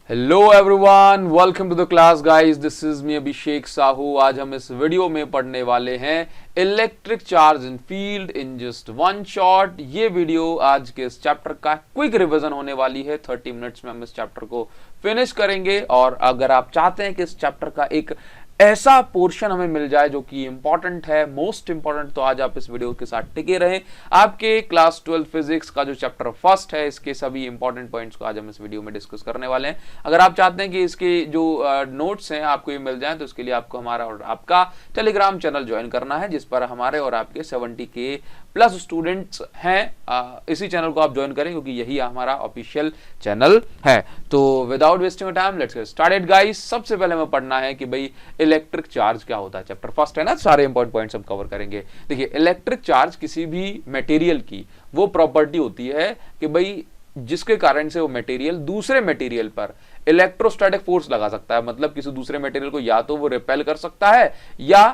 Hello everyone, welcome to the class guys. This is me Abhishek Sahu. आज हम इस video में पढ़ने वाले हैं electric charge in field in just one shot. ये वीडियो आज के इस चैप्टर का क्विक रिवीजन होने वाली है। 30 मिनट्स में हम इस चैप्टर को फिनिश करेंगे। और अगर आप चाहते हैं कि इस चैप्टर का एक ऐसा पोर्शन हमें मिल जाए जो कि इंपॉर्टेंट है, मोस्ट इंपॉर्टेंट, तो आज आप इस वीडियो के साथ टिके रहें। आपके क्लास 12 फिजिक्स का जो चैप्टर फर्स्ट है, इसके सभी इंपॉर्टेंट पॉइंट्स को आज हम इस वीडियो में डिस्कस करने वाले हैं। अगर आप चाहते हैं कि इसके जो नोट्स हैं आपको ये मिल जाएं, तो इसके लिए आपको हमारा और आपका टेलीग्राम चैनल ज्वाइन करना है, जिस पर हमारे और आपके 70K प्लस स्टूडेंट्स हैं। इसी चैनल को आप ज्वाइन करें क्योंकि यही हमारा ऑफिशियल चैनल है। तो without wasting time let's get started guys. सबसे पहले हमें पढ़ना है कि भाई इलेक्ट्रिक चार्ज क्या होता है। चैप्टर फर्स्ट है ना, सारे इंपॉर्टेंट पॉइंट्स हम कवर करेंगे। देखिए, इलेक्ट्रिक चार्ज किसी भी मटेरियल की वो प्रॉपर्टी होती है कि भाई जिसके कारण से वो मटेरियल दूसरे मटेरियल पर इलेक्ट्रोस्टैटिक फोर्स लगा सकता है। मतलब किसी दूसरे मटेरियल को या तो वो रिपेल कर सकता है या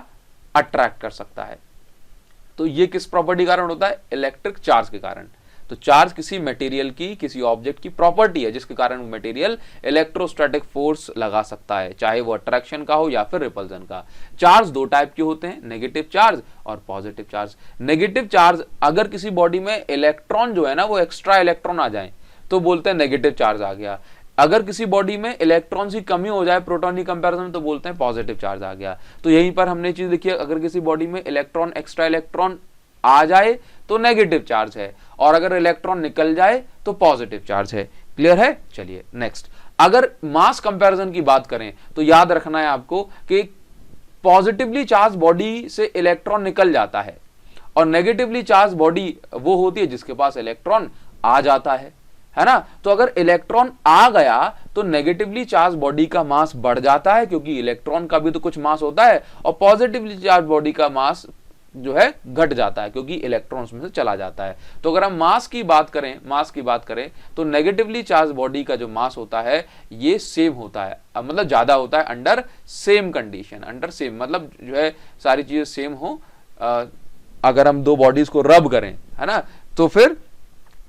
अट्रैक्ट कर सकता है। तो ये किस प्रॉपर्टी के कारण होता है? इलेक्ट्रिक चार्ज के कारण। तो चार्ज किसी मटेरियल की, किसी ऑब्जेक्ट की प्रॉपर्टी है जिसके कारण वो मटेरियल इलेक्ट्रोस्टैटिक फोर्स लगा सकता है, चाहे वो अट्रैक्शन का हो या फिर रिपल्सन का। चार्ज दो टाइप के होते हैं, नेगेटिव चार्ज और पॉजिटिव चार्ज। नेगेटिव चार्ज, अगर किसी बॉडी में इलेक्ट्रॉन जो है ना वो एक्स्ट्रा इलेक्ट्रॉन आ जाए तो बोलते हैं नेगेटिव चार्ज आ गया। अगर किसी बॉडी में इलेक्ट्रॉन की कमी हो जाए प्रोटॉन की कंपैरिजन में तो बोलते हैं पॉजिटिव चार्ज आ गया। तो यहीं पर हमने चीज देखी है, अगर किसी बॉडी में इलेक्ट्रॉन, एक्स्ट्रा इलेक्ट्रॉन आ जाए तो नेगेटिव चार्ज है, और अगर इलेक्ट्रॉन निकल जाए तो पॉजिटिव चार्ज है। क्लियर है? चलिए नेक्स्ट, अगर मास कंपैरिजन की बात करें तो याद रखना है आपको कि पॉजिटिवली चार्ज बॉडी से इलेक्ट्रॉन निकल जाता है, और नेगेटिवली चार्ज बॉडी वो होती है जिसके पास इलेक्ट्रॉन आ जाता है ना। तो अगर इलेक्ट्रॉन आ गया तो नेगेटिवली चार्ज बॉडी का मास बढ़ जाता है, क्योंकि इलेक्ट्रॉन का भी तो कुछ मास होता है, और पॉजिटिवली चार्ज बॉडी का मास जो है घट जाता है क्योंकि इलेक्ट्रॉन उसमें से चला जाता है। तो अगर हम मास की बात करें तो नेगेटिवली चार्ज बॉडी का जो मास होता है ये सेम होता है, मतलब ज्यादा होता है under same condition. Under same मतलब जो है सारी चीजें सेम हो। अगर हम दो बॉडीज को रब करें, है ना, तो फिर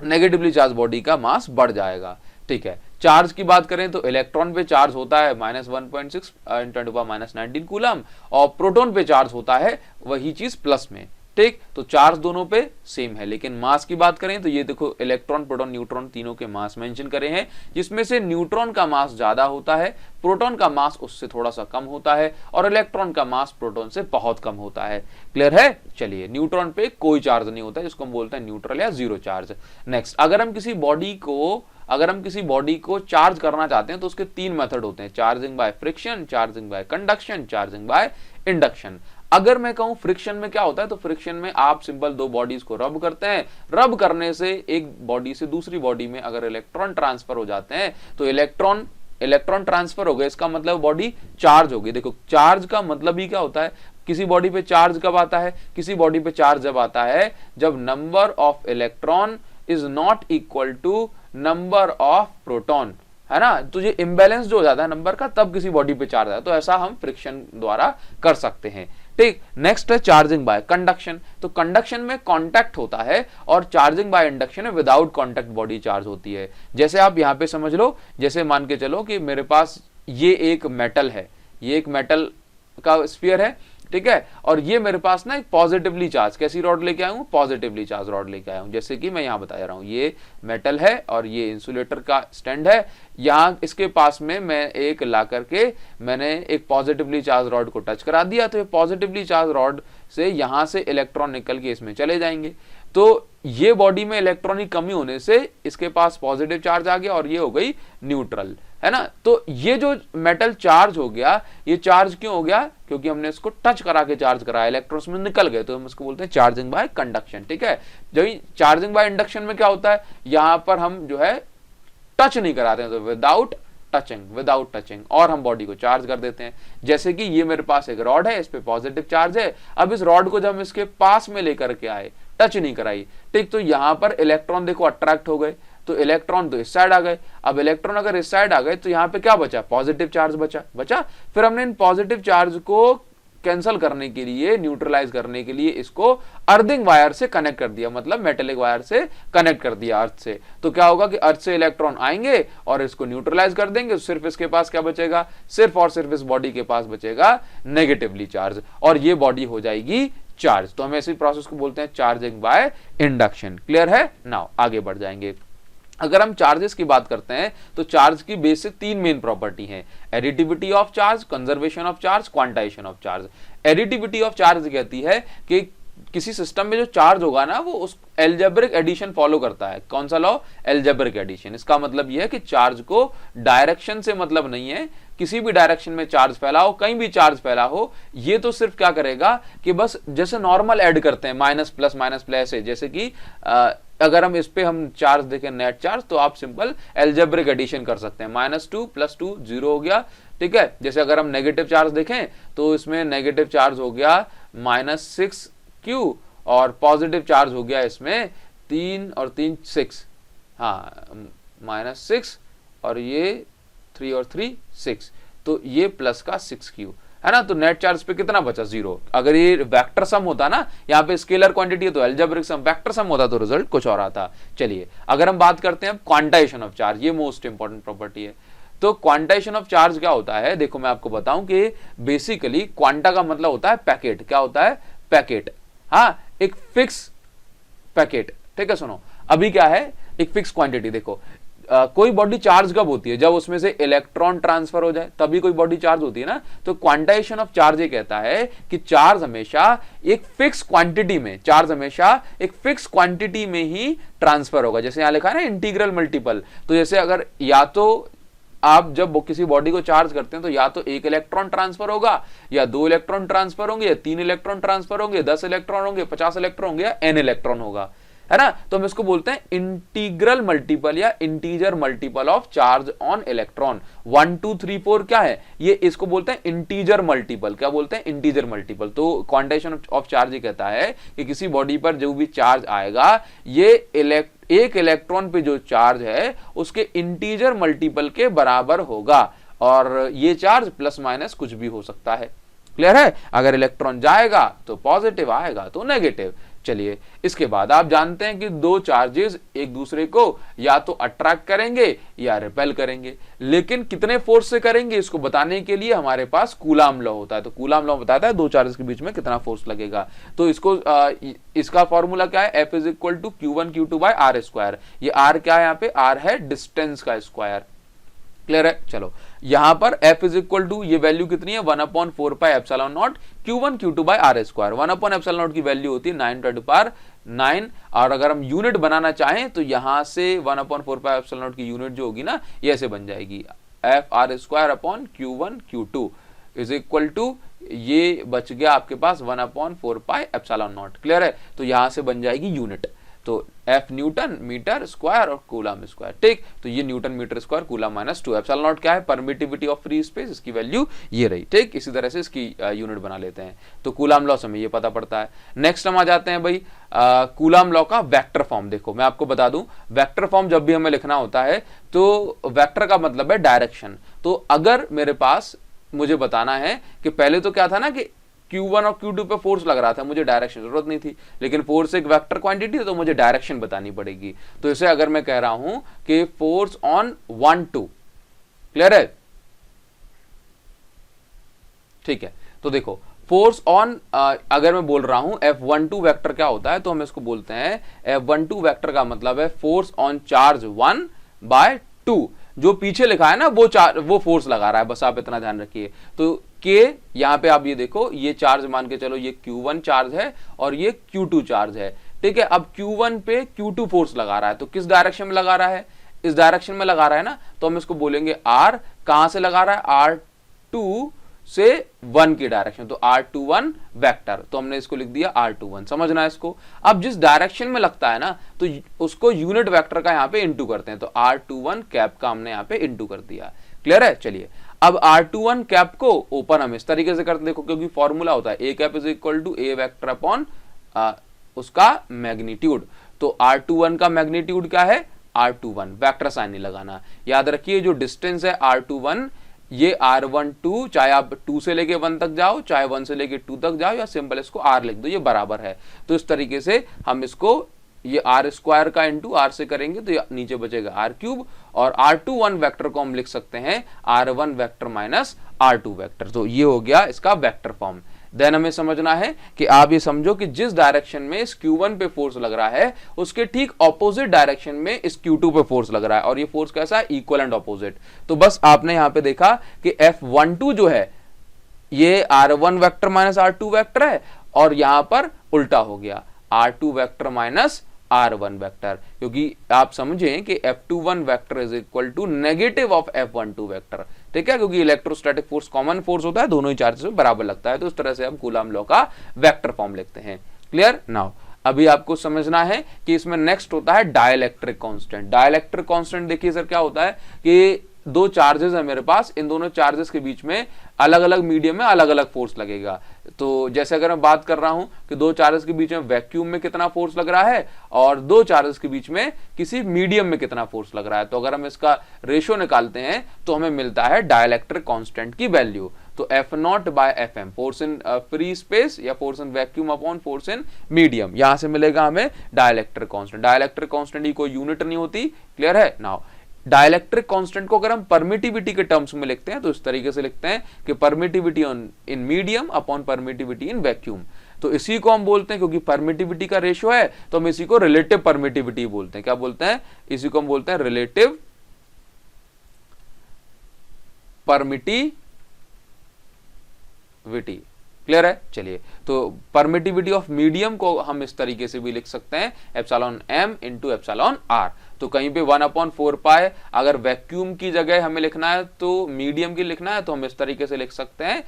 नेगेटिवली चार्ज बॉडी का मास बढ़ जाएगा। ठीक है। चार्ज की बात करें तो इलेक्ट्रॉन पे चार्ज होता है -1.6 × 10⁻19 कूलम, और प्रोटॉन पे चार्ज होता है वही चीज प्लस में। ठीक, तो चार्ज दोनों पे सेम है। लेकिन मास की बात करें तो ये देखो, इलेक्ट्रॉन, प्रोटॉन, न्यूट्रॉन तीनों के मास मेंशन करे हैं, जिसमें से न्यूट्रॉन का मास ज्यादा होता है, प्रोटॉन का मास उससे थोड़ा सा कम होता है, और इलेक्ट्रॉन का मास प्रोटॉन से बहुत कम होता है। क्लियर है? चलिए, न्यूट्रॉन पे कोई चार्ज नहीं होता, जिसको हम बोलते हैं न्यूट्रल या जीरो चार्ज। नेक्स्ट, अगर हम किसी बॉडी को चार्ज करना चाहते हैं तो उसके तीन मेथड होते हैं: charging by friction, charging by conduction, charging by induction. अगर मैं कहूं फ्रिक्शन में क्या होता है, तो फ्रिक्शन में आप सिंपल दो बॉडीज को रब करते हैं। रब करने से एक बॉडी से दूसरी बॉडी में अगर इलेक्ट्रॉन ट्रांसफर हो जाते हैं तो इलेक्ट्रॉन ट्रांसफर हो गए, इसका मतलब बॉडी चार्ज हो गई। देखो, चार्ज का मतलब ही क्या होता है, किसी बॉडी पे चार्ज कब आता है? किसी बॉडी पे चार्ज जब आता है जब number of electron is not equal to number of proton, है ना। तो ये इंबैलेंस जो हो जाता है नंबर का, तब किसी बॉडी पे चार्ज आता है। तो ऐसा हम फ्रिक्शन द्वारा कर सकते हैं। ठीक, नेक्स्ट है चार्जिंग बाय कंडक्शन। तो कंडक्शन में कांटेक्ट होता है, और चार्जिंग बाय इंडक्शन में विदाउट कांटेक्ट बॉडी चार्ज होती है। जैसे आप यहां पे समझ लो, जैसे मान के चलो कि मेरे पास ये एक मेटल है, ये एक मेटल का स्फीयर है, ठीक है, और ये मेरे पास ना एक पॉजिटिवली चार्ज कैसी रॉड लेके आया हूं, पॉजिटिवली चार्ज रॉड लेके आया हूं। जैसे कि मैं यहां बता रहा हूं, ये मेटल है और ये इंसुलेटर का स्टैंड है। यहां इसके पास में मैं एक ला करके मैंने एक पॉजिटिवली चार्ज रॉड को टच करा दिया, तो ये पॉजिटिवली चार्ज रॉड से यहां से इलेक्ट्रॉन निकल के इसमें चले जाएंगे। तो ये बॉडी में इलेक्ट्रॉन की कमी होने से इसके पास पॉजिटिव चार्ज आ गया, और ये हो गई न्यूट्रल, है ना। तो ये जो मेटल चार्ज हो गया, ये चार्ज क्यों हो गया? क्योंकि हमने इसको टच करा के चार्ज कराया, इलेक्ट्रॉन्स में निकल गए, तो हम इसको बोलते हैं चार्जिंग बाय कंडक्शन। ठीक है। जब चार्जिंग बाय इंडक्शन में क्या होता है, यहां पर हम जो है टच नहीं कराते हैं, तो विदाउट टचिंग और हम बॉडी को चार्ज कर देते हैं। जैसे कि ये मेरे पास एक रॉड है, इस पे पॉजिटिव चार्ज है। अब इस रॉड को जब हम इसके पास में लेकर के आए, टच नहीं कराई, ठीक, तो यहां पर इलेक्ट्रॉन देखो अट्रैक्ट हो गए, तो इलेक्ट्रॉन तो इस साइड आ गए। अब इलेक्ट्रॉन अगर इस साइड आ गए तो यहां पे क्या बचा? पॉजिटिव चार्ज बचा। फिर हमने इन पॉजिटिव चार्ज को कैंसल करने के लिए, न्यूट्रलाइज करने के लिए इसको अर्थिंग वायर से कनेक्ट कर दिया, मतलब मेटेलिक वायर से कनेक्ट कर दिया अर्थ से। तो क्या होगा कि अर्थ से इलेक्ट्रॉन आएंगे और इसको न्यूट्रलाइज कर देंगे, तो सिर्फ इसके पास क्या बचेगा, सिर्फ और सिर्फ इस बॉडी के पास बचेगा नेगेटिवली चार्ज, और ये बॉडी हो जाएगी चार्ज। तो हम ऐसी प्रोसेस को बोलते हैं चार्जिंग बाय इंडक्शन। क्लियर है? नाउ आगे बढ़ जाएंगे। अगर हम चार्जेस की बात करते हैं तो चार्ज की बेसिक 3 मेन प्रॉपर्टी हैं, additivity of charge, conservation of charge, quantization of charge. Additivity of charge कहती है कि किसी सिस्टम में जो चार्ज होगा ना वो उस एल्जेब्रिक एडिशन फॉलो करता है। कौन सा लॉ? Algebraic addition. इसका मतलब यह है कि चार्ज को डायरेक्शन से मतलब नहीं है, किसी भी डायरेक्शन में चार्ज फैला हो, कहीं भी चार्ज फैला हो, ये तो सिर्फ क्या करेगा कि बस जैसे नॉर्मल ऐड करते हैं माइनस प्लस है, जैसे कि अगर हम इस पे हम चार्ज देखें नेट चार्ज, तो आप सिंपल एल्जेब्रिक एडिशन कर सकते हैं, -2 + 2 0 हो गया। ठीक है, जैसे अगर हम नेगेटिव चार्ज देखें तो इसमें नेगेटिव चार्ज हो गया -6q और पॉजिटिव चार्ज हो गया इसमें 3 और 3 6, हाँ -6 और ये 3 और 3 6, तो ये प्लस का 6q है ना। तो नेट चार्ज पे कितना बचा? 0। अगर ये वेक्टर सम होता ना, यहाँ पे स्केलर क्वांटिटी है तो एल्जेब्रिक सम, वेक्टर सम होता तो रिजल्ट कुछ और आता। चलिए अगर हम बात करते हैं क्वांटाइजेशन ऑफ चार्ज, ये मोस्ट इंपॉर्टेंट प्रॉपर्टी है। तो क्वांटाइजेशन ऑफ चार्ज क्या होता है? देखो मैं आपको बताऊं कि बेसिकली क्वांटा का मतलब होता है पैकेट। क्या होता है? पैकेट, हाँ, एक फिक्स पैकेट। ठीक है, सुनो अभी क्या है, एक फिक्स क्वांटिटी। देखो कोई बॉडी चार्ज कब होती है? जब उसमें से इलेक्ट्रॉन ट्रांसफर हो जाए तभी कोई बॉडी चार्ज होती है ना। तो क्वांटाइजेशन ऑफ चार्ज ये कहता है कि चार्ज हमेशा एक फिक्स क्वांटिटी में, चार्ज हमेशा एक फिक्स क्वांटिटी में ही ट्रांसफर होगा। जैसे यहां लिखा है ना इंटीग्रल मल्टीपल, तो जैसे अगर या तो आप जब किसी बॉडी को चार्ज करते हैं तो या तो 1 इलेक्ट्रॉन ट्रांसफर होगा, या 2 इलेक्ट्रॉन ट्रांसफर होंगे, या 3 इलेक्ट्रॉन ट्रांसफर होंगे, 10 इलेक्ट्रॉन होंगे, 50 इलेक्ट्रॉन होंगे, या n इलेक्ट्रॉन होगा, है ना। तो हम इसको बोलते हैं इंटीग्रल मल्टीपल या integer multiple of charge on electron. 1 2 3 4 क्या है? ये इसको बोलते हैं इंटीजर मल्टीपल। क्या बोलते हैं? Integer multiple. तो क्वांटाइजेशन ऑफ चार्ज ये कहता है कि किसी बॉडी पर जो भी चार्ज आएगा, ये एक इलेक्ट्रॉन पे जो चार्ज है उसके इंटीजर मल्टीपल के बराबर होगा, और ये चार्ज प्लस माइनस कुछ भी हो सकता है। क्लियर है? अगर इलेक्ट्रॉन जाएगा तो पॉजिटिव, आएगा तो नेगेटिव। चलिए इसके बाद आप जानते हैं कि दो चार्जेस एक दूसरे को या तो अट्रैक्ट करेंगे या रिपेल करेंगे, लेकिन कितने फोर्स से करेंगे इसको बताने के लिए हमारे पास कूलाम लॉ होता है। तो कूलाम लॉ बताता है दो चार्जेस के बीच में कितना फोर्स लगेगा। तो इसको इसका फॉर्मूला क्या है? F = Q1 Q2/r²। ये R क्या है? यहाँ पे R है डिस्टेंस का स्क्वायर। क्लियर है? चलो यहां पर F = ये वैल्यू कितनी है? 1/4πε0 Q1 Q2/r²। 1/ε0 की वैल्यू होती है 9×9, और अगर हम यूनिट बनाना चाहें तो यहां से 1/4πε0 की यूनिट जो होगी ना, ये ऐसे बन जाएगी FR²/Q1 Q2 = ये बच गया आपके पास 1/4πε0। क्लियर है? तो यहां से बन जाएगी यूनिट। तो F न्यूटन मीटर स्क्वायर और कूलम स्क्वायर। ठीक, तो ये newton metre square coulomb -2 epsilon क्या है? परमिटिविटी ऑफ फ्री स्पेस, इसकी वैल्यू ये रही। ठीक, इसी तरह से इसकी यूनिट बना लेते हैं। तो कूलम लॉ से हमें ये पता पड़ता है। नेक्स्ट हम आ जाते हैं भाई कूलम लॉ का वेक्टर फॉर्म। देखो मैं आपको बता दूं, वेक्टर फॉर्म जब भी हमें लिखना होता है तो वेक्टर का मतलब है डायरेक्शन। तो अगर मेरे पास मुझे बताना है कि पहले तो क्या था ना कि Q1 और Q2 पे फोर्स लग रहा था, मुझे डायरेक्शन जरूरत नहीं थी, लेकिन फोर्स एक वेक्टर क्वांटिटी है तो मुझे डायरेक्शन बतानी पड़ेगी। तो इसे अगर मैं कह रहा हूं कि फोर्स ऑन 1 2, क्लियर है? ठीक है, तो देखो फोर्स ऑन अगर मैं बोल रहा हूं F12 वेक्टर क्या होता है, तो हम इसको बोलते हैं F12 वेक्टर का मतलब है फोर्स ऑन चार्ज 1/2। जो पीछे लिखा है ना वो फोर्स लगा रहा है, बस आप इतना ध्यान रखिए। तो के यहां पे आप ये देखो, ये चार्ज मान के चलो ये Q1 चार्ज है और ये Q2 चार्ज है। ठीक है, अब Q1 पे Q2 फोर्स लगा रहा है, तो किस डायरेक्शन में लगा रहा है? इस डायरेक्शन में लगा रहा है ना, तो हम इसको बोलेंगे R। कहां से लगा रहा है? R2 से 1 की डायरेक्शन, तो R21 वेक्टर। तो हमने इसको लिख दिया R21। समझना है इसको। अब जिस डायरेक्शन में लगता है ना, तो उसको यूनिट वेक्टर का यहाँ पे इंटू करते हैं, तो R21 कैप का हमने यहाँ पे इंटू कर दिया। क्लियर है? चलिए अब R21 कैप को ओपन हम इस तरीके से करते, देखो क्योंकि फॉर्मूला होता है A cap = A vector upon उसका मैग्नीट्यूड। तो R21 का मैग्नीट्यूड क्या है? R21। वेक्टर साइन नहीं लगाना, याद रखिए जो डिस्टेंस है R21 ये R12, चाहे आप 2 से लेके 1 तक जाओ, चाहे 1 से लेके 2 तक जाओ, या सिंपल इसको R लिख दो, ये बराबर है। तो इस तरीके से हम इसको ये R स्क्वायर का इंटू R से करेंगे तो ये नीचे बचेगा R क्यूब, और R21 वेक्टर को हम लिख सकते हैं R1 vector minus R2 vector. तो ये हो गया इसका वेक्टर फॉर्म। देन हमें समझना है कि आप ये समझो कि जिस डायरेक्शन में इस Q1 पे फोर्स लग रहा है उसके ठीक ऑपोजिट डायरेक्शन में इस Q2 पे फोर्स लग रहा है, और ये फोर्स कैसा है, इक्वल एंड ऑपोजिट। तो बस आपने यहां पे देखा कि F12 जो है ये R1 vector minus R2 vector है, और यहां पर उल्टा हो गया R2 vector minus R1 vector, क्योंकि आप समझें कि F21 vector is equal to negative of F12 vector. ठीक है, क्योंकि इलेक्ट्रोस्टैटिक फोर्स कॉमन फोर्स होता है, दोनों ही चार्जेस में बराबर लगता है। तो इस तरह से हम कूलॉम लॉ का वेक्टर फॉर्म लिखते हैं। क्लियर? नाउ अभी आपको समझना है कि इसमें नेक्स्ट होता है डाइलेक्ट्रिक कांस्टेंट। डाइलेक्ट्रिक कांस्टेंट देखिए सर क्या होता है कि दो चार्जेस है मेरे पास, इन दोनों चार्जेस के बीच में अलग अलग मीडियम में अलग अलग फोर्स लगेगा। तो जैसे अगर मैं बात कर रहा हूं कि दो चार्जेस के बीच में वैक्यूम में कितना फोर्स लग रहा है और दो चार्जेस के बीच में किसी मीडियम में कितना फोर्स लग रहा है, तो अगर हम इसका रेशियो निकालते हैं तो हमें मिलता है डाइलेक्ट्रिक कांस्टेंट की वैल्यू। तो F0 by Fm, force in free space या force in vacuum upon force in medium, यहां से मिलेगा हमें डाइलेक्ट्रिक कांस्टेंट। डाइलेक्ट्रिक कांस्टेंट की कोई यूनिट नहीं होती। क्लियर है? नाउ डाइलेक्ट्रिक कांस्टेंट को अगर हम परमिटिविटी के टर्म्स में लिखते हैं तो इस तरीके से लिखते हैं कि permittivity in medium upon permittivity in vacuum. तो इसी को हम बोलते हैं, क्योंकि परमिटिविटी का रेशियो है तो हम इसी को रिलेटिव परमिटिविटी बोलते हैं। क्या बोलते हैं? इसी को हम बोलते हैं रिलेटिव परमिटिविटी। क्लियर है? चलिए, तो परमिटिविटी ऑफ मीडियम को हम इस तरीके से भी लिख सकते हैं epsilon m into epsilon r। तो कहीं पे 1/4 पाए, अगर वैक्यूम की जगह हमें लिखना है तो मीडियम की लिखना है तो हम इस तरीके से लिख सकते हैं,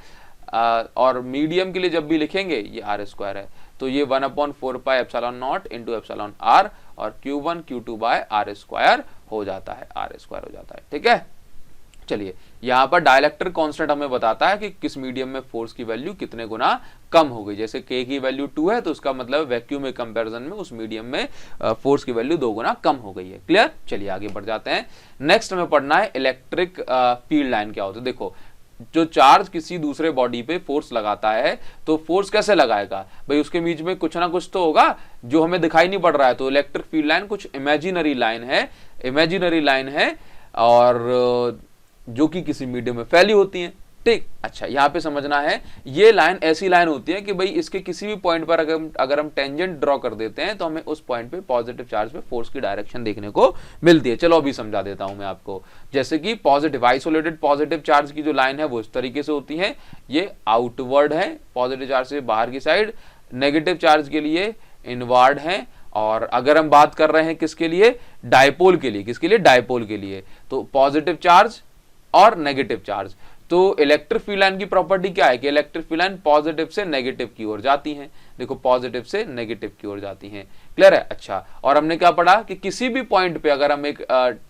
और मीडियम के लिए जब भी लिखेंगे ये r स्क्वायर है तो ये 1/4 पाए epsilon not into epsilon r, और Q1 Q2 bye r square हो जाता है, r स्क्वायर हो जाता है। ठीक है, चलिए यहां पर डाइलेक्ट्रिक कांस्टेंट हमें बताता है कि किस मीडियम में फोर्स की वैल्यू कितने गुना कम हो गई। जैसे K की वैल्यू 2 है तो उसका मतलब वैक्यूम के कंपैरिजन में उस मीडियम में फोर्स की वैल्यू 2 गुना कम हो गई है। क्लियर? चलिए आगे बढ़ जाते हैं। नेक्स्ट हमें पढ़ना है इलेक्ट्रिक फील्ड लाइन क्या होता है। देखो, जो चार्ज किसी दूसरे बॉडी पे फोर्स लगाता है तो फोर्स कैसे लगाएगा भाई, उसके बीच में कुछ ना कुछ तो होगा जो हमें दिखाई नहीं पड़ रहा है। तो इलेक्ट्रिक फील्ड लाइन कुछ इमेजिनरी लाइन है और जो कि किसी मीडियम में फैली होती हैं। ठीक, अच्छा यहां पे समझना है ये लाइन ऐसी लाइन होती है कि भाई इसके किसी भी पॉइंट पर अगर हम टेंजेंट ड्रॉ कर देते हैं तो हमें उस पॉइंट पे पॉजिटिव चार्ज पे फोर्स की डायरेक्शन देखने को मिलती है। चलो अभी समझा देता हूं मैं आपको। जैसे कि पॉजिटिव आइसोलेटेड पॉजिटिव चार्ज की जो लाइन है वो इस तरीके से होती है, ये आउटवर्ड है पॉजिटिव चार्ज से बाहर की साइड, नेगेटिव चार्ज के लिए इनवर्ड है, और अगर हम बात कर रहे हैं किसके लिए, डायपोल के लिए, किसके लिए, डायपोल के लिए, तो पॉजिटिव चार्ज और नेगेटिव चार्ज। तो इलेक्ट्रिक फील्ड लाइन की प्रॉपर्टी क्या है कि इलेक्ट्रिक फील्ड लाइन पॉजिटिव से नेगेटिव की ओर जाती हैं। देखो, पॉजिटिव से नेगेटिव की ओर जाती हैं। क्लियर है? अच्छा, और हमने क्या पढ़ा कि किसी भी पॉइंट पे अगर हम एक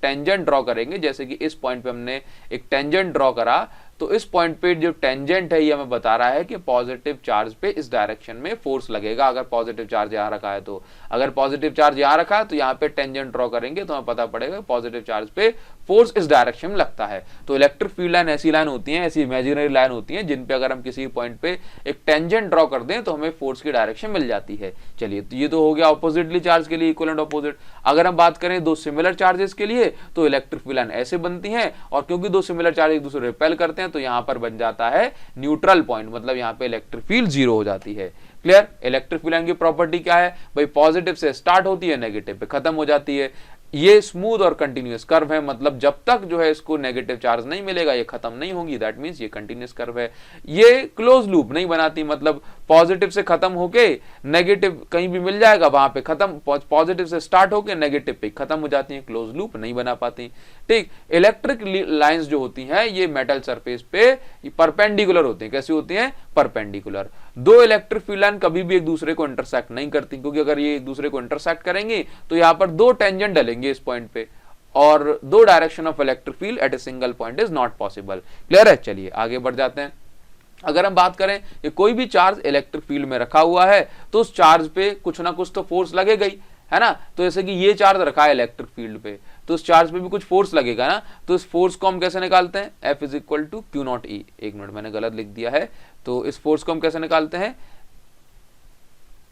टेंजेंट ड्रॉ करेंगे, जैसे कि इस पॉइंट पे हमने एक टेंजेंट ड्रॉ करा, तो इस पॉइंट पे जो टेंजेंट है ये हमें बता रहा है कि पॉजिटिव चार्ज पे इस डायरेक्शन में फोर्स लगेगा। अगर पॉजिटिव चार्ज यहां रखा है तो, अगर पॉजिटिव चार्ज यहां रखा है तो यहाँ पे टेंजेंट ड्रॉ करेंगे तो हमें पता पड़ेगा पॉजिटिव चार्ज पे फोर्स इस डायरेक्शन में लगता है। तो इलेक्ट्रिक फील्ड लाइन ऐसी लाइन होती है, ऐसी इमेजिनरी लाइन होती है जिन पे अगर हम किसी पॉइंट पे एक टेंजेंट ड्रॉ कर दें तो हमें फोर्स की डायरेक्शन मिल जाती है। चलिए, तो ये तो हो गया ऑपोजिटली चार्ज के लिए, इक्वल एंड ऑपोजिट। अगर हम बात करें दो सिमिलर चार्जेस के लिए तो इलेक्ट्रिक फील्ड लाइन ऐसे बनती है, और क्योंकि दो सिमिलर चार्ज एक दूसरे रिपेल करते हैं तो यहां पर बन जाता है न्यूट्रल पॉइंट, मतलब यहां पे इलेक्ट्रिक फील्ड जीरो हो जाती है। क्लियर? इलेक्ट्रिक फील्ड लाइन की प्रॉपर्टी क्या है भाई, पॉजिटिव से स्टार्ट होती है, नेगेटिव पे खत्म हो जाती है। ये स्मूथ और कंटिन्यूअस कर्व है, मतलब जब तक जो है इसको नेगेटिव चार्ज नहीं मिलेगा ये खत्म नहीं होगी, दैट मींस ये कंटिन्यूअस कर्व है। ये क्लोज लूप नहीं बनाती, मतलब पॉजिटिव से खत्म होके नेगेटिव कहीं भी मिल जाएगा वहां पे खत्म, पॉजिटिव से स्टार्ट होके नेगेटिव पे खत्म हो जाती है, क्लोज लूप नहीं बना पाती। ठीक, इलेक्ट्रिक लाइंस जो होती हैं ये मेटल सरफेस पे परपेंडिकुलर होती हैं। कैसी होती हैं? परपेंडिकुलर। दो इलेक्ट्रिक फील्ड लाइन कभी भी एक दूसरे को इंटरसेक्ट नहीं करती, क्योंकि अगर ये एक दूसरे को इंटरसेक्ट करेंगे तो यहाँ पर दो टेंजेंट डलेंगे इस पॉइंट पे, और दो direction of electric field at a single point is not possible. Clear है? चलिए आगे बढ़ जाते हैं। अगर हम बात करें कि कोई भी चार्ज इलेक्ट्रिक फील्ड में रखा हुआ है तो उस चार्ज पे कुछ ना कुछ तो फोर्स लगेगा ही, है ना। तो जैसे कि ये चार्ज रखा है इलेक्ट्रिक फील्ड पे, तो उस चार्ज पे भी कुछ फोर्स लगेगा ना, तो इस फोर्स को हम कैसे निकालते हैं, F is equal to q naught E. एक मिनट, मैंने गलत लिख दिया है, तो इस फोर्स को हम कैसे निकालते हैं,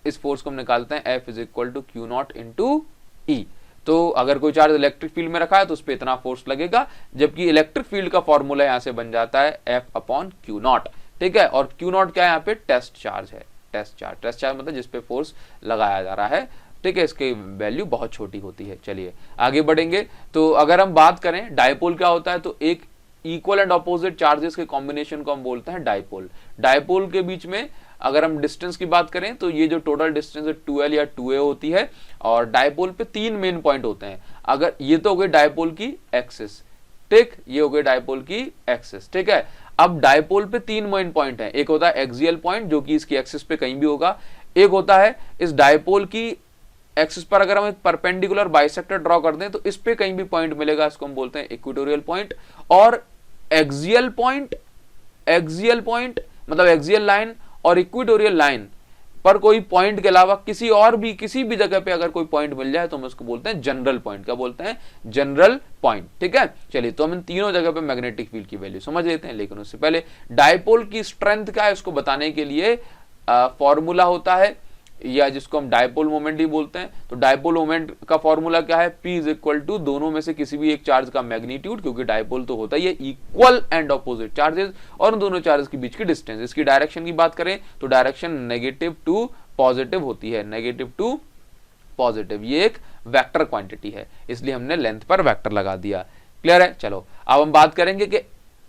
इस फोर्स को हम निकालते हैं F is equal to q naught into E. तो अगर कोई चार्ज इलेक्ट्रिक फील्ड में रखा है तो उस पर इतना फोर्स लगेगा, जबकि इलेक्ट्रिक फील्ड का फॉर्मूला यहां से बन जाता है F अपॉन क्यू नॉट, ठीक है। और क्यू नॉट क्या है, यहाँ पे टेस्ट चार्ज है, टेस्ट चार्ज मतलब जिसपे फोर्स लगाया जा रहा है, ठीक है। इसकी वैल्यू बहुत छोटी होती है। चलिए आगे बढ़ेंगे। तो अगर हम बात करें डायपोल क्या होता है, तो एक इक्वल एंड ऑपोजिट चार्जेस के कॉम्बिनेशन को हम बोलते हैं डायपोल। डायपोल के बीच में अगर हम डिस्टेंस की बात करें तो ये जो टोटल डिस्टेंस है 2L या 2A होती है, और डायपोल पे 3 मेन पॉइंट होते हैं। अगर ये तो हो गई डायपोल की एक्सिस, ठीक, ये हो गई डायपोल की एक्सिस, ठीक है। अब डायपोल पे 3 मेन पॉइंट है, एक होता है एक्सियल पॉइंट जो कि इसकी एक्सिस पे कहीं भी होगा, एक होता है इस डायपोल की एक्सिस पर अगर हम एक परपेंडिकुलर बाइसेक्टर ड्रॉ कर दें तो इस पे कहीं भी पॉइंट मिलेगा, इसको हम बोलते हैं इक्वेटोरियल पॉइंट। और एक्सियल पॉइंट मतलब एक्सियल लाइन और इक्वेटोरियल लाइन पर कोई पॉइंट के अलावा किसी भी जगह पे अगर कोई पॉइंट मिल जाए तो हम उसको बोलते हैं जनरल पॉइंट। क्या बोलते हैं, जनरल पॉइंट, ठीक है। चलिए तो हम इन तीनों जगह पे मैग्नेटिक फील्ड की वैल्यू समझ लेते हैं, लेकिन उससे पहले डायपोल की स्ट्रेंथ क्या है उसको बताने के लिए फॉर्मूला होता है, या जिसको हम डायपोल मोमेंट ही बोलते हैं। तो डायपोल मोमेंट का फॉर्मूला क्या है, P इज इक्वल टू दोनों में से किसी भी एक चार्ज का मैग्नीट्यूड, क्योंकि डायपोल तो होता ही है इक्वल एंड ऑपोजिट चार्जेस, और उन दोनों चार्जेस के बीच की डिस्टेंस। इसकी डायरेक्शन की बात करें तो डायरेक्शन नेगेटिव टू पॉजिटिव होती है, नेगेटिव टू पॉजिटिव। ये एक वेक्टर क्वांटिटी है, इसलिए हमने लेंथ पर वेक्टर लगा दिया। क्लियर है। चलो अब हम बात करेंगे कि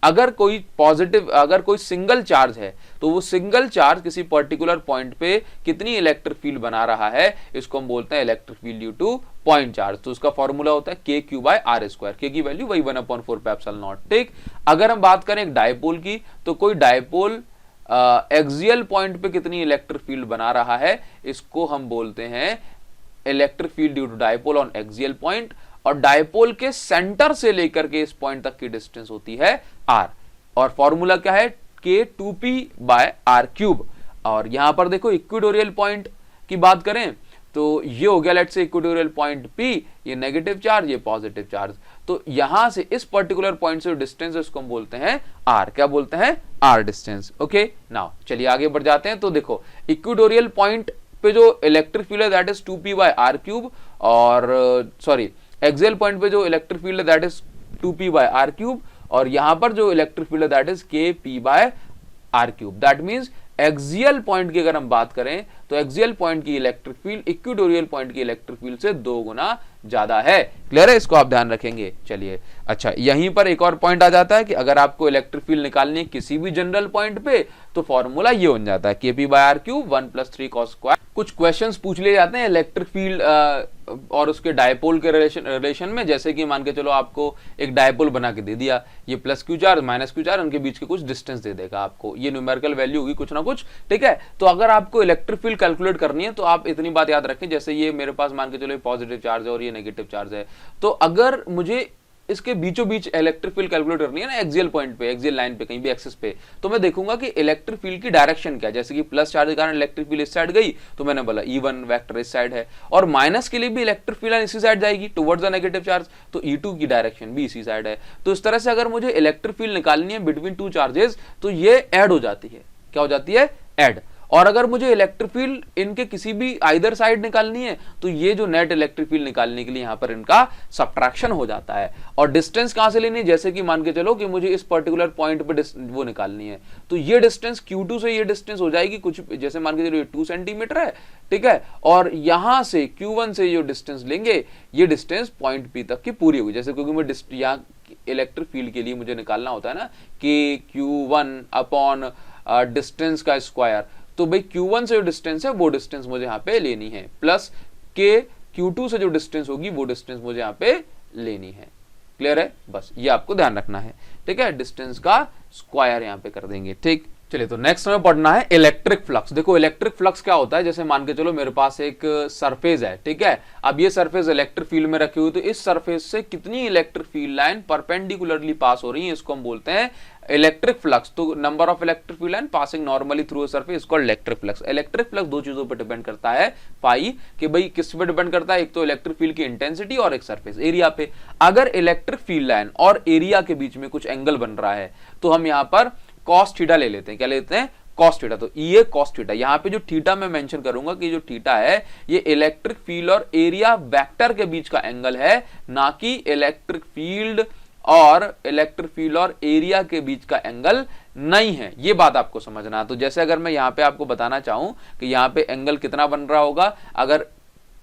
अगर कोई सिंगल चार्ज है तो वो सिंगल चार्ज किसी पर्टिकुलर पॉइंट पे कितनी इलेक्ट्रिक फील्ड बना रहा है, इसको हम बोलते हैं electric field due two point charge. तो उसका फॉर्मूला होता है KQ/R², K की वैल्यू वही 1/4πε0, ठीक। अगर हम बात करें एक डायपोल की, तो कोई डायपोल एक्सियल पॉइंट पे कितनी इलेक्ट्रिक फील्ड बना रहा है, इसको हम बोलते हैं electric field due to dipole on axial point. और डायपोल के सेंटर से लेकर के इस पॉइंट तक की डिस्टेंस होती है R, और फॉर्मूला क्या है, K2P/R³। और यहां पर देखो इक्वेटोरियल पॉइंट की बात करें तो ये हो गया let's say equatorial point P, ये नेगेटिव चार्ज, ये पॉजिटिव चार्ज। तो यहां से इस पर्टिकुलर पॉइंट से डिस्टेंस है उसको हम बोलते हैं R। क्या बोलते हैं, R डिस्टेंस। ओके, नाउ चलिए आगे बढ़ जाते हैं। तो देखो इक्वेटोरियल पॉइंट पे जो इलेक्ट्रिक फील्ड है दैट इज 2P/R³, और सॉरी एक्सियल पॉइंट पे जो इलेक्ट्रिक फील्ड है दैट इज 2P/R³, और यहां पर जो इलेक्ट्रिक फील्ड है that is KP/R³। That means axial point की अगर हम बात करें तो एक्सियल पॉइंट की इलेक्ट्रिक फील्ड इक्वेटोरियल पॉइंट की इलेक्ट्रिक फील्ड से 2 गुना ज्यादा है। क्लियर है, इसको आप ध्यान रखेंगे। चलिए अच्छा, यहीं पर एक और पॉइंट आ जाता है कि अगर आपको इलेक्ट्रिक फील्ड निकालनी है किसी भी जनरल पॉइंट पे तो फॉर्मूला ये बन जाता है KP/R³ 1 + 3cos²। कुछ क्वेश्चंस पूछ लिए जाते हैं इलेक्ट्रिक फील्ड और उसके डायपोल के रिलेशन में, जैसे कि मान के चलो आपको एक डायपोल बना के दे दिया, ये +Q चार्ज -Q चार्ज उनके बीच के कुछ डिस्टेंस दे देगा आपको, ये न्यूमेरिकल वैल्यू होगी कुछ ना कुछ, ठीक है। तो अगर आपको इलेक्ट्रिक फील्ड कैलकुलेट करनी है तो आप इतनी बात याद रखें, जैसे ये मेरे पास मान के चलो पॉजिटिव चार्ज है और ये नेगेटिव चार्ज है, तो अगर मुझे इसके बीचों बीच इलेक्ट्रिक फील्ड कैलकुलेट करनी है ना एक्सियल पॉइंट पे, एक्सियल लाइन पे, कहीं भी एक्सिस पे, तो मैं देखूंगा कि इलेक्ट्रिक फील्ड की डायरेक्शन क्या है। जैसे कि प्लस चार्ज के कारण इलेक्ट्रिक फील्ड इस साइड गई तो मैंने बोला E1 वेक्टर इस साइड है, और माइनस के लिए भी इलेक्ट्रिक फील्ड इसी साइड जाएगी टुवर्ड्स द नेगेटिव चार्ज, तो E2 की डायरेक्शन भी इसी साइड है। तो इस तरह से अगर मुझे इलेक्ट्रिक फील्ड निकालनी है बिटवीन 2 चार्जेस तो ये ऐड हो जाती है। क्या हो जाती है, ऐड। और अगर मुझे इलेक्ट्रिक फील्ड इनके किसी भी आइदर साइड निकालनी है तो ये जो नेट इलेक्ट्रिक फील्ड निकालने के लिए यहां पर इनका सब्ट्रैक्शन हो जाता है। और डिस्टेंस कहां से लेनी है, जैसे कि मान के चलो कि मुझे इस पर्टिकुलर पॉइंट पे वो निकालनी है, तो ये डिस्टेंस Q2 से ये डिस्टेंस हो जाएगी कुछ, जैसे मान के चलो ये 2 सेंटीमीटर है, ठीक है, और यहां से Q1 से जो डिस्टेंस लेंगे ये डिस्टेंस पॉइंट P तक की पूरी होगी। जैसे क्योंकि मैं यहाँ इलेक्ट्रिक फील्ड के लिए मुझे निकालना होता है ना कि Q1 अपॉन डिस्टेंस का स्क्वायर, तो भाई Q1 से जो डिस्टेंस है वो डिस्टेंस मुझे यहाँ पे लेनी है, प्लस के Q2 से जो डिस्टेंस होगी वो डिस्टेंस मुझे यहाँ पे लेनी है। क्लियर है, बस ये आपको ध्यान रखना है, ठीक है। डिस्टेंस का स्क्वायर यहाँ पे कर देंगे, ठीक। चलिए, तो नेक्स्ट हमें पढ़ना है इलेक्ट्रिक फ्लक्स। देखो इलेक्ट्रिक फ्लक्स क्या होता है, जैसे मान के चलो मेरे पास एक सरफेस है, ठीक है। अब ये सरफेस इलेक्ट्रिक फील्ड में रखी हुई, तो इस सरफेस से कितनी इलेक्ट्रिक फील्ड लाइन परपेंडिकुलरली पास हो रही है, इसको हम बोलते हैं इलेक्ट्रिक फ्लक्स। तो number of electric field line passing normally through a surface called electric flux. Electric flux दो चीजों पर डिपेंड करता है, पाई, कि भाई किस पे डिपेंड करता है, एक तो इलेक्ट्रिक फील्ड की इंटेंसिटी और एक सरफेस एरिया पे। अगर इलेक्ट्रिक फील्ड लाइन और एरिया के बीच में कुछ एंगल बन रहा है तो हम यहां पर कॉस थीटा ले लेते हैं। क्या लेते हैं? Cos theta. तो ये कॉस थीटा, यहां पे जो थीटा मैं मेंशन करूंगा कि जो थीटा है ये इलेक्ट्रिक फील्ड और एरिया वेक्टर के बीच का एंगल है, ना कि इलेक्ट्रिक फील्ड और एरिया के बीच का एंगल नहीं है। ये बात आपको समझना। तो जैसे अगर मैं यहां पे आपको बताना चाहूं कि यहां पे एंगल कितना बन रहा होगा, अगर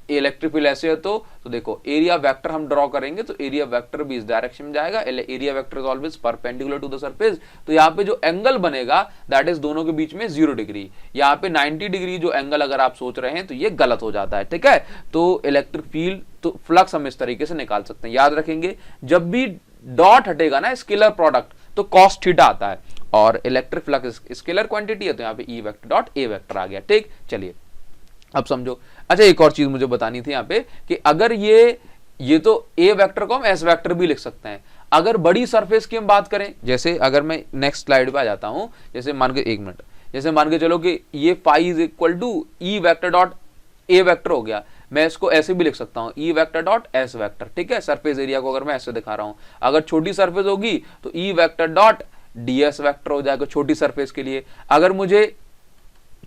इलेक्ट्रिक फील्ड ऐसे है तो देखो एरिया वेक्टर हम ड्रॉ करेंगे तो एरिया वेक्टर भी इस डायरेक्शन में जाएगा। Area vector is always perpendicular to the surface. तो यहाँ पे जो एंगल बनेगा दैट इज दोनों के बीच में 0 डिग्री। यहाँ पे 90 डिग्री जो एंगल अगर आप सोच रहे हैं तो ये गलत हो जाता है, ठीक है। तो इलेक्ट्रिक फील्ड, तो फ्लक्स हम इस तरीके से निकाल सकते हैं। याद रखेंगे जब भी डॉट हटेगा ना स्केलर प्रोडक्ट तो कॉस थीटा आता है, और इलेक्ट्रिक फ्लक्स स्केलर क्वांटिटी है तो यहाँ पे E vector dot A vector आ गया, ठीक। चलिए अब समझो। अच्छा, एक और चीज मुझे बतानी थी यहाँ पे कि अगर ये तो ए वेक्टर को हम एस वेक्टर भी लिख सकते हैं। अगर बड़ी सरफेस की हम बात करें, जैसे अगर मैं नेक्स्ट स्लाइड पे आ जाता हूं, जैसे मान के एक मिनट, जैसे मान के चलो कि ये phi is equal to E vector dot A vector हो गया, मैं इसको ऐसे भी लिख सकता हूं E vector dot S vector, ठीक है। सरफेस एरिया को अगर मैं ऐसे दिखा रहा हूं, अगर छोटी सरफेस होगी तो ई वेक्टर डॉट डीएस वेक्टर हो जाएगा छोटी सरफेस के लिए। अगर मुझे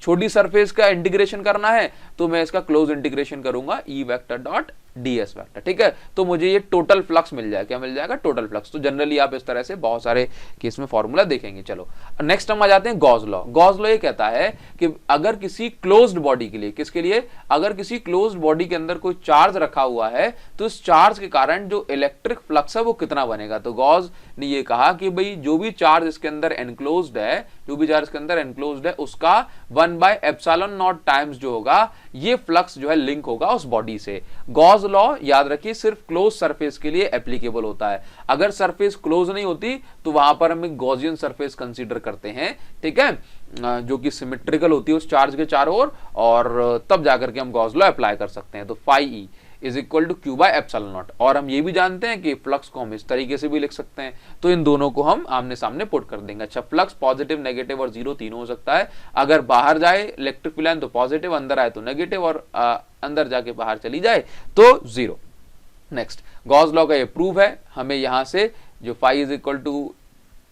छोटी सरफेस का इंटीग्रेशन करना है तो मैं इसका क्लोज इंटीग्रेशन करूंगा ई वेक्टर डॉट डीएस वेक्टर, ठीक है। तो मुझे ये टोटल फ्लक्स मिल जाएगा। क्या मिल जाएगा? Total flux. तो जनरली आप इस तरह से बहुत सारे केस में फॉर्मूला देखेंगे। चलो नेक्स्ट हम आ जाते हैं गॉस लॉ। गॉस लॉ ये कहता है कि अगर किसी क्लोज्ड बॉडी के लिए, किसके लिए? अगर किसी क्लोज्ड बॉडी के अंदर कोई चार्ज रखा हुआ है तो इस चार्ज के कारण जो इलेक्ट्रिक फ्लक्स है वो कितना बनेगा। तो गॉस ने ये कहा कि भाई जो भी चार्ज इसके अंदर एनक्लोज्ड है, जो भी चार्ज इसके अंदर एनक्लोज्ड है उसका 1/ε0 टाइम्स जो होगा ये फ्लक्स जो है लिंक होगा उस बॉडी से। गॉस लॉ याद रखिए सिर्फ क्लोज सरफेस के लिए एप्लीकेबल होता है। अगर सरफेस क्लोज नहीं होती तो वहां पर हम एक गॉसियन सरफेस कंसीडर करते हैं, ठीक है, जो कि सिमेट्रिकल होती है उस चार्ज के चारों ओर, और तब जाकर के हम गॉस लॉ अप्लाई कर सकते हैं। तो phi E is equal to Q by epsilon nought. और हम ये भी जानते हैं कि फ्लक्स को हम इस तरीके से भी लिख सकते हैं। तो इन दोनों को हम आमने सामने पुट कर देंगे। अच्छा, फ्लक्स पॉजिटिव, नेगेटिव और जीरो तीनों हो सकता है। अगर बाहर जाए इलेक्ट्रिक फील्ड लाइन तो पॉजिटिव, अंदर आए तो नेगेटिव, और अंदर जाके बाहर चली जाए तो जीरो। नेक्स्ट, गॉस लॉ का ये प्रूव है। हमें यहां से जो phi is equal to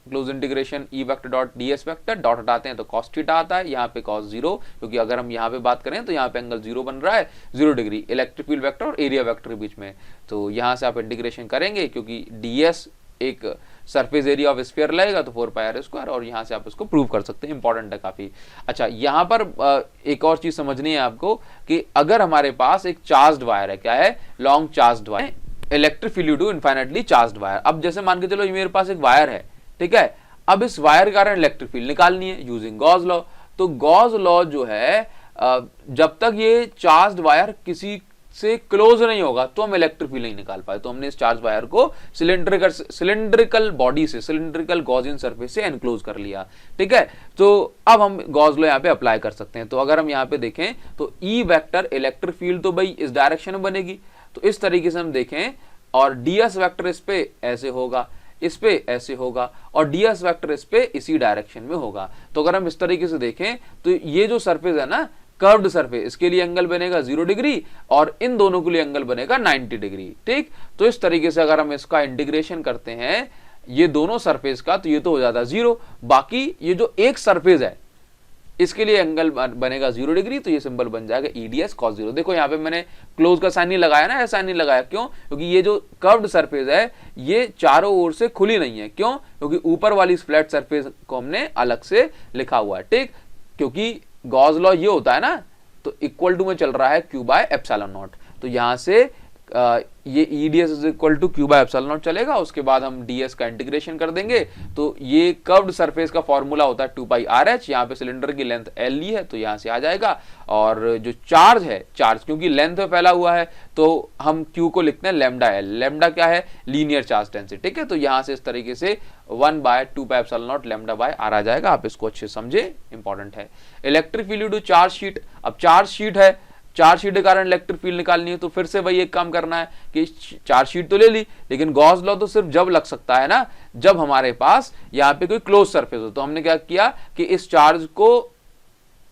close integration E vector dot DS vector, dot हटाते हैं तो कॉस थीटा आता है, यहाँ पे कॉस जीरो, क्योंकि अगर हम यहाँ पे बात करें तो यहाँ पे एंगल जीरो बन रहा है 0 डिग्री इलेक्ट्रिक फील्ड वेक्टर और एरिया वेक्टर के बीच में। तो यहाँ से आप इंटीग्रेशन करेंगे क्योंकि डीएस एक सरफेस एरिया ऑफ स्फीयर लगेगा तो 4πr², और यहाँ से आप इसको प्रूव कर सकते हैं। इंपॉर्टेंट है काफी। अच्छा, यहाँ पर एक और चीज समझनी है आपको कि अगर हमारे पास एक चार्ज्ड वायर है, क्या है? Long charged wire, electric field to infinitely charged wire. अब जैसे मान के चलो ये मेरे पास एक वायर है, ठीक है। अब इस वायर के कारण इलेक्ट्रिक फील्ड निकालनी है यूजिंग गॉस लॉ। तो गॉस लॉ जो है जब तक ये चार्ज्ड वायर किसी से क्लोज नहीं होगा तो हम इलेक्ट्रिक फील्ड नहीं निकाल पाए। तो हमने इस चार्ज वायर को सिलिंड्रिकल बॉडी से, सिलिंड्रिकल गॉसियन सरफेस से एनक्लोज कर लिया, ठीक है। तो अब हम गॉस लॉ यहाँ पे अप्लाई कर सकते हैं। तो अगर हम यहाँ पे देखें तो ई वेक्टर इलेक्ट्रिक फील्ड तो भाई इस डायरेक्शन में बनेगी, तो इस तरीके से हम देखें, और डीएस वेक्टर इस पे ऐसे होगा, इस पे ऐसे होगा, और डीएस वेक्टर इस पे इसी डायरेक्शन में होगा। तो अगर हम इस तरीके से देखें तो ये जो सरफेस है ना, कर्व्ड सरफेस, इसके लिए एंगल बनेगा 0 डिग्री और इन दोनों के लिए एंगल बनेगा 90 डिग्री, ठीक। तो इस तरीके से अगर हम इसका इंटीग्रेशन करते हैं ये दोनों सरफेस का, तो ये तो हो जाता है 0। बाकी ये जो एक सरफेस है इसके लिए एंगल बनेगा 0 डिग्री, तो ये सिंबल बन जाएगा ईडीएस कॉस 0। देखो यहाँ पे मैंने क्लोज का साइन नहीं लगाया ना, ऐसा नहीं लगाया, क्यों? क्योंकि ये जो कर्व्ड सरफेस है ये चारों ओर से खुली नहीं है। क्यों? क्योंकि ऊपर वाली फ्लैट सरफेस को हमने अलग से लिखा हुआ है, ठीक। क्योंकि गॉस लॉ ये होता है ना, तो इक्वल टू में चल रहा है क्यू बाय एप्सिलॉन नॉट। तो यहां से ये EDS is equal to Q by epsilon nought चलेगा। उसके बाद हम DS का इंटीग्रेशन कर देंगे तो ये कर्व्ड सरफेस का फॉर्मूला होता है 2 पाई RH। यहाँ पे सिलेंडर की लेंथ L है तो यहाँ से आ जाएगा, और जो चार्ज है, चार्ज क्योंकि लेंथ में फैला हुआ है तो हम Q को लिखते हैं लैम्डा L। लैम्डा क्या है? लीनियर चार्ज डेंसिटी, ठीक है। तो यहाँ से इस तरीके से 1 by 2 pi epsilon nought lambda by R आ जाएगा। आप इसको अच्छे समझे, इंपॉर्टेंट है। Electric field to charge sheet, अब चार्ज शीट है, चार्ज शीट के कारण इलेक्ट्रिक फील्ड निकालनी है तो फिर से वही एक काम करना है कि चार्ज शीट तो ले ली, लेकिन गॉस लॉ तो सिर्फ जब लग सकता है ना जब हमारे पास यहाँ पे कोई क्लोज सरफेस हो। तो हमने क्या किया कि इस चार्ज को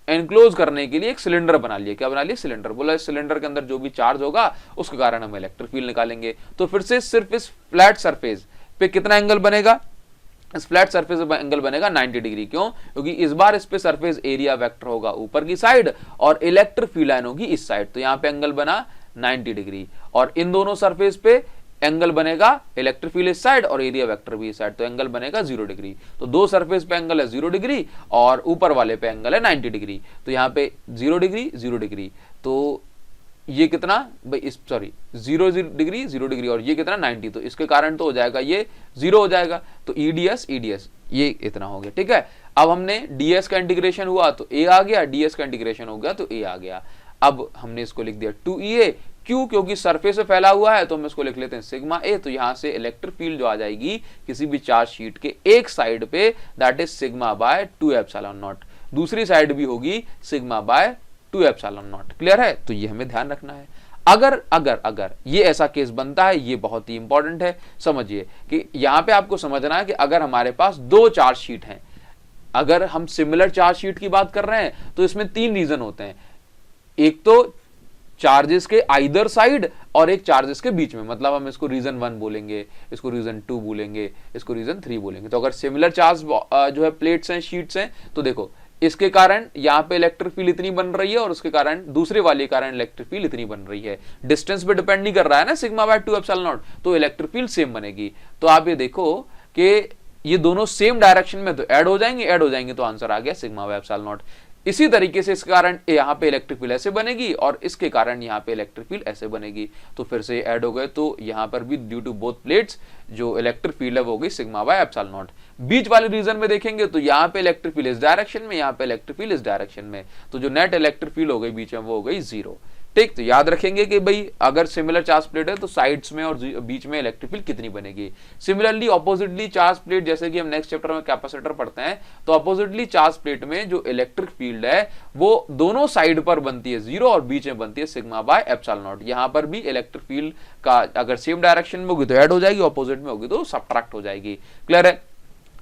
एनक्लोज करने के लिए एक सिलेंडर बना लिया। क्या बना लिया? सिलेंडर। बोला इस सिलेंडर के अंदर जो भी चार्ज होगा उसके कारण हम इलेक्ट्रिक फील्ड निकालेंगे। तो फिर से सिर्फ इस फ्लैट सरफेस पे कितना एंगल बनेगा? इस फ्लैट सरफेस पे एंगल बनेगा 90 डिग्री। क्यों? क्योंकि इस बार इस पे सरफेस एरिया वेक्टर होगा ऊपर की साइड और इलेक्ट्रिक फील्ड लाइन होगी इस साइड। तो यहाँ पे एंगल बना 90 डिग्री, और इन दोनों सरफेस पे एंगल बनेगा इलेक्ट्रिक फील्ड इस साइड और एरिया वेक्टर भी इस साइड, तो एंगल बनेगा 0 डिग्री। तो दो सरफेस पे एंगल है 0 डिग्री और ऊपर वाले पे एंगल है 90 डिग्री। तो यहाँ पे 0 डिग्री 0 डिग्री, तो ये कितना भाई, इस सॉरी 0 डिग्री 0 डिग्री और ये कितना 90, तो इसके कारण तो हो जाएगा ये 0 हो जाएगा। तो EDS ये इतना हो गया, ठीक है। अब हमने DS का इंटीग्रेशन हुआ तो A आ गया, DS का इंटीग्रेशन हो गया तो A आ गया। अब हमने इसको लिख दिया 2EA। क्यों? क्योंकि सरफेस पे फैला हुआ है तो हम इसको लिख लेते हैं सिग्मा A। तो यहां से इलेक्ट्रिक फील्ड जो आ जाएगी किसी भी चार्ज शीट के एक साइड पे, that is sigma bye 2 epsilon not. दूसरी साइड भी होगी sigma bye 2 epsilon not. Clear है? तो ये हमें ध्यान रखना है। अगर ये ऐसा केस बनता है, ये बहुत ही इंपॉर्टेंट है, समझिए कि यहां पे आपको समझना है कि अगर हमारे पास दो चार्ज शीट हैं, अगर हम सिमिलर चार्ज शीट की बात कर रहे हैं तो इसमें 3 रीजन होते हैं। एक तो चार्जेस के आइदर साइड और एक चार्जेस के बीच में, मतलब हम इसको रीजन 1 बोलेंगे, इसको रीजन 2 बोलेंगे, इसको रीजन 3 बोलेंगे। तो अगर सिमिलर चार्ज जो है प्लेट्स हैं, शीट्स हैं, तो देखो इसके कारण यहाँ पे इलेक्ट्रिक फील्ड इतनी बन रही है और उसके कारण दूसरे वाले कारण इलेक्ट्रिक फील्ड इतनी बन रही है। डिस्टेंस पे डिपेंड नहीं कर रहा है ना सिग्मा बाय 2 एप्सिलॉन नॉट, तो इलेक्ट्रिक फील्ड सेम बनेगी। तो आप ये देखो कि ये दोनों सेम डायरेक्शन में तो ऐड हो जाएंगे तो आंसर आ गया सिग्मा बाय एप्सिलॉन नॉट। इसी तरीके से इसके कारण यहाँ पे इलेक्ट्रिक फील्ड ऐसे बनेगी और इसके कारण यहाँ पे इलेक्ट्रिक फील्ड ऐसे बनेगी। तो फिर से ऐड हो गए तो यहाँ पर भी ड्यू टू बोथ प्लेट्स जो इलेक्ट्रिक फील्ड है वो हो गई सिग्मा बाय एप्सिलॉन नॉट। बीच वाले रीजन में देखेंगे तो यहाँ पे इलेक्ट्रिक फील्ड इस डायरेक्शन में, यहाँ पे इलेक्ट्रिक फील्ड इस डायरेक्शन में, तो जो नेट इलेक्ट्रिक फील्ड हो गई बीच में वो हो गई 0। ठीक, तो याद रखेंगे कि भाई अगर सिमिलर चार्ज प्लेट है तो साइड्स में और बीच में इलेक्ट्रिक फील्ड कितनी बनेगी। सिमिलरली ऑपोजिटली चार्ज प्लेट, जैसे कि हम नेक्स्ट चैप्टर में कैपेसिटर पढ़ते हैं, तो ऑपोजिटली चार्ज प्लेट में जो इलेक्ट्रिक फील्ड है वो दोनों साइड पर बनती है 0 और बीच में बनती है सिग्मा बाय एप्सिलॉन नॉट। यहां पर भी इलेक्ट्रिक फील्ड का अगर सेम डायरेक्शन में होगी तो ऐड हो जाएगी, ऑपोजिट में होगी तो सबट्रैक्ट हो जाएगी। क्लियर है?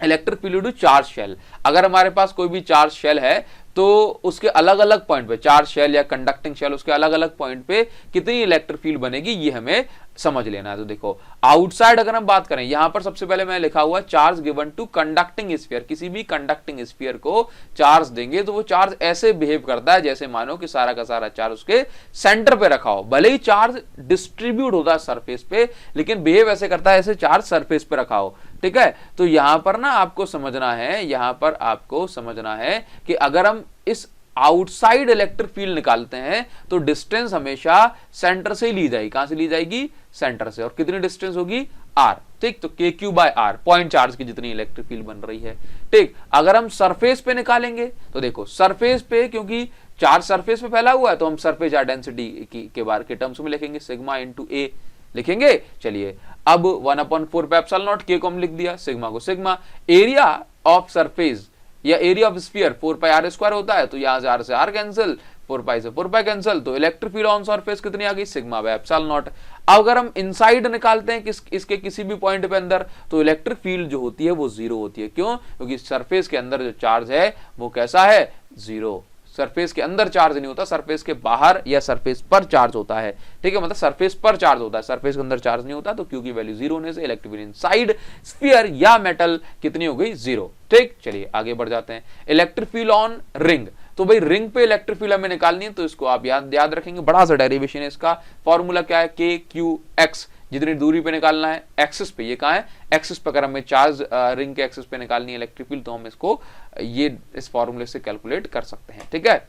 Electric field to charge shell, अगर हमारे पास कोई भी चार्ज शेल है तो उसके अलग अलग पॉइंट पे, चार्ज शेल या कंडक्टिंग शेल, उसके अलग अलग पॉइंट पे कितनी इलेक्ट्रिक फील्ड बनेगी ये हमें समझ लेना है। तो देखो आउटसाइड अगर हम बात करें, यहां पर सबसे पहले मैंने लिखा हुआ charge given to conducting sphere. किसी भी कंडक्टिंग स्फीयर को चार्ज देंगे तो वो चार्ज ऐसे बिहेव करता है जैसे मानो कि सारा का सारा चार्ज उसके सेंटर पे रखा हो। भले ही चार्ज डिस्ट्रीब्यूट होता है सरफेस पे, लेकिन बिहेव ऐसे करता है ऐसे चार्ज सरफेस पे रखा हो। ठीक है, तो यहां पर ना आपको समझना है, यहां पर आपको समझना है कि अगर हम इस आउटसाइड इलेक्ट्रिक फील्ड निकालते हैं तो डिस्टेंस हमेशा सेंटर से ही ली जाएगी। कहां से ली जाएगी? सेंटर से। और कितनी डिस्टेंस होगी? r। ठीक, तो KQ by R, point charge की जितनी इलेक्ट्रिक फील्ड बन रही है। ठीक, अगर हम सरफेस पे निकालेंगे तो देखो सरफेस पे, क्योंकि चार्ज सरफेस पे फैला हुआ है तो हम सरफेस चार्ज डेंसिटी के बारे के टर्म्स में लिखेंगे, सिग्मा इंटू A लिखेंगे। चलिए अब 1/4 पे एप्सिलॉन नॉट, K को हम लिख दिया, सिग्मा को सिग्मा। एरिया ऑफ सरफेस या area of sphere 4 pi r square होता है, तो यहां से r से r कैंसिल, 4 पाई से 4 पाई कैंसिल, तो इलेक्ट्रिक फील्ड ऑन सरफेस कितनी आ गई? Sigma bye epsilon not. अगर हम इनसाइड निकालते हैं इसके किसी भी पॉइंट पे अंदर, तो इलेक्ट्रिक फील्ड जो होती है वो 0 होती है। क्यों? क्योंकि सरफेस के अंदर जो चार्ज है वो कैसा है? 0। सरफेस के अंदर चार्ज नहीं होता, सरफेस के बाहर या सरफेस पर चार्ज होता है। ठीक है, मतलब सरफेस पर चार्ज होता है, सरफेस के अंदर चार्ज नहीं होता। तो क्यू की वैल्यू 0 होने से इलेक्ट्रिक फील्ड इनसाइड स्फीयर या मेटल कितनी हो गई? 0। ठीक, चलिए आगे बढ़ जाते हैं। इलेक्ट्रिक फील्ड ऑन रिंग, तो भाई रिंग पे इलेक्ट्रिक फील्ड हमें निकालनी है, तो इसको आप याद रखेंगे, बड़ा सा डेरिवेशन है इसका। फॉर्मूला क्या है? KQX, जितनी दूरी पे निकालना है एक्सिस पे, ये कहां है? एक्सिस पे। अगर हमें चार्ज रिंग के एक्सिस पे निकालनी है इलेक्ट्रिक फील्ड, तो हम इसको ये इस फॉर्मूले से कैलकुलेट कर सकते हैं। ठीक है,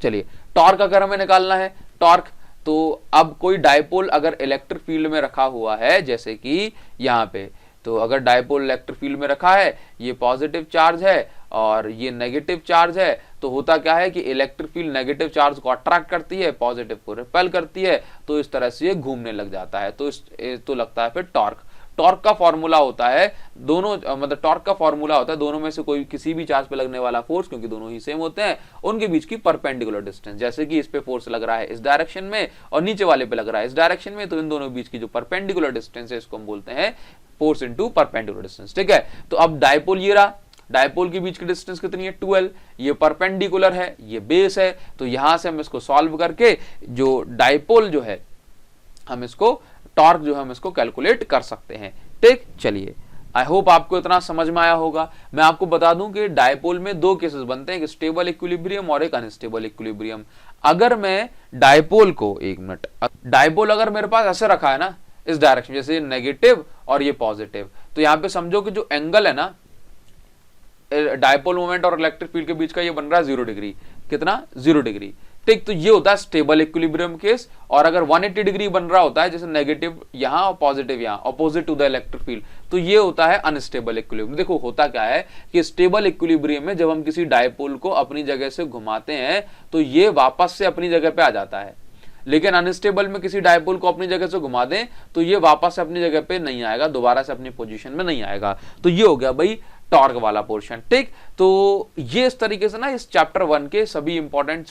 चलिए टॉर्क अगर हमें निकालना है, टॉर्क तो अब कोई डायपोल अगर इलेक्ट्रिक फील्ड में रखा हुआ है, जैसे कि यहाँ पे, तो अगर डायपोल इलेक्ट्रिक फील्ड में रखा है, ये पॉजिटिव चार्ज है और ये नेगेटिव चार्ज है, तो होता क्या है कि इलेक्ट्रिक फील्ड नेगेटिव चार्ज को अट्रैक्ट करती है, पॉजिटिव को रिपेल करती है, तो इस तरह से ये घूमने लग जाता है। तो लगता है फिर टॉर्क। टॉर्क का फॉर्मूला होता है दोनों, मतलब टॉर्क का फॉर्मूला होता है दोनों में से कोई किसी भी चार्ज पे लगने वाला फोर्स, क्योंकि दोनों ही सेम होते हैं, उनके बीच की परपेंडिकुलर डिस्टेंस। जैसे कि इस पे फोर्स लग रहा है इस डायरेक्शन में और नीचे वाले पे लग रहा है इस डायरेक्शन में, तो इन दोनों बीच की जो परपेंडिकुलर डिस्टेंस है इसको हम बोलते हैं फोर्स इनटू परपेंडिकुलर डिस्टेंस। ठीक है, तो अब डायपोल ये रहा, डायपोल के बीच की डिस्टेंस कितनी है 12, ये परपेंडिकुलर है, ये बेस है, तो यहां से हम इसको सॉल्व करके जो डायपोल जो है हम इसको टॉर्क जो है हम इसको कैलकुलेट कर सकते हैं। ठीक, चलिए आई होप आपको इतना समझ में आया होगा। मैं आपको बता दूं कि डायपोल में दो केसेस बनते हैं, एक स्टेबल इक्विलिब्रियम और एक अनस्टेबल इक्विलिब्रियम। अगर मैं डायपोल को, एक मिनट, डायपोल अगर मेरे पास ऐसे रखा है ना इस डायरेक्शन, जैसे नेगेटिव और ये पॉजिटिव, तो यहां पे समझो कि जो एंगल है ना डायपोल मोमेंट और इलेक्ट्रिक फील्ड के बीच का, ये बन रहा है 0 डिग्री। कितना? 0 डिग्री। ठीक, तो ये होता है स्टेबल इक्विलिब्रियम केस। और अगर 180 डिग्री बन रहा होता है, जैसे नेगेटिव यहां और पॉजिटिव यहां, opposite to the electric field, तो ये होता है अनस्टेबल इक्विलिब्रियम। देखो होता क्या है कि स्टेबल इक्विलिब्रियम में जब हम किसी डायपोल को अपनी जगह से घुमाते हैं तो ये वापस से अपनी जगह पे आ जाता है, लेकिन अनस्टेबल में किसी डायपोल को अपनी जगह से घुमा दें तो ये वापस से अपनी जगह पे नहीं आएगा, दोबारा से अपनी पोजीशन में नहीं आएगा। तो ये हो गया भाई टॉर्क वाला पोर्शन। ठीक, तो ये इस तरीके से ना इस चैप्टर 1 के सभी इंपॉर्टेंट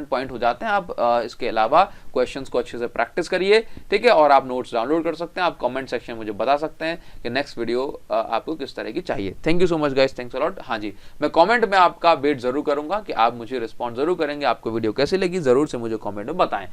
पॉइंट हो जाते हैं। आप इसके अलावा क्वेश्चंस को अच्छे से प्रैक्टिस करिए, ठीक है, और आप नोट्स डाउनलोड कर सकते हैं। आप कमेंट सेक्शन में मुझे बता सकते हैं कि नेक्स्ट वीडियो आपको किस तरह की चाहिए। Thank you so much guys, thanks a lot. हाँ जी, मैं कमेंट में आपका वेट जरूर करूंगा कि आप मुझे रिस्पॉन्ड जरूर करेंगे, आपको वीडियो कैसी लगी जरूर से मुझे कमेंट में बताएं।